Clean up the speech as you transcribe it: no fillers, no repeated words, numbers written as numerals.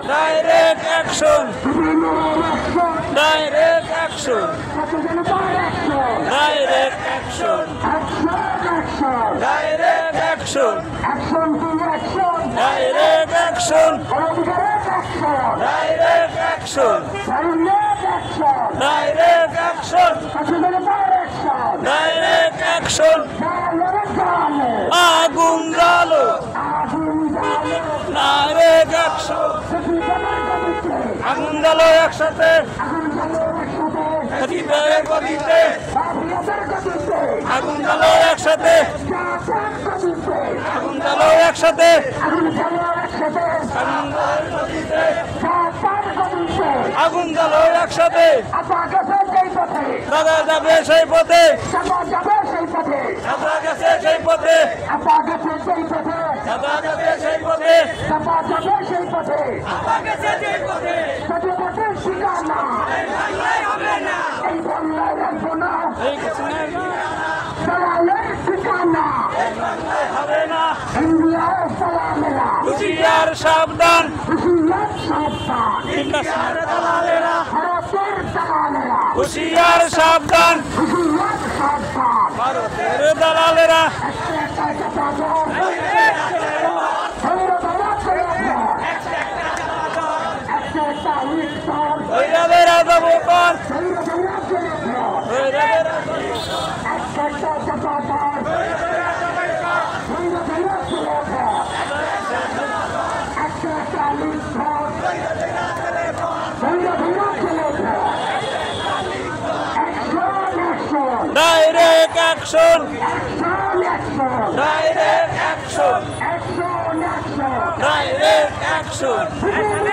Direct action. Direct action. Direct action. Direct action. Direct action. Direct action. Direct action. Direct action. আগুন জ্বালো। Direct action. আগুন জ্বালো একসাথে। গতিবেগ গতিতে। আগুন জ্বালো একসাথে। আগুন জ্বালো একসাথে। আগুন জ্বালো একসাথে। দাদা যাবে সেই পথে। দাদা গেছে সেই পথে। দাদা যাবে সেই পথে। হুশিয়ার সাবধান। হুশিয়ার সাবধান। ভারতের দালালেরা। ভৈরবেরা দমকর। ভৈরবেরা Direct action. Direct action. Direct action.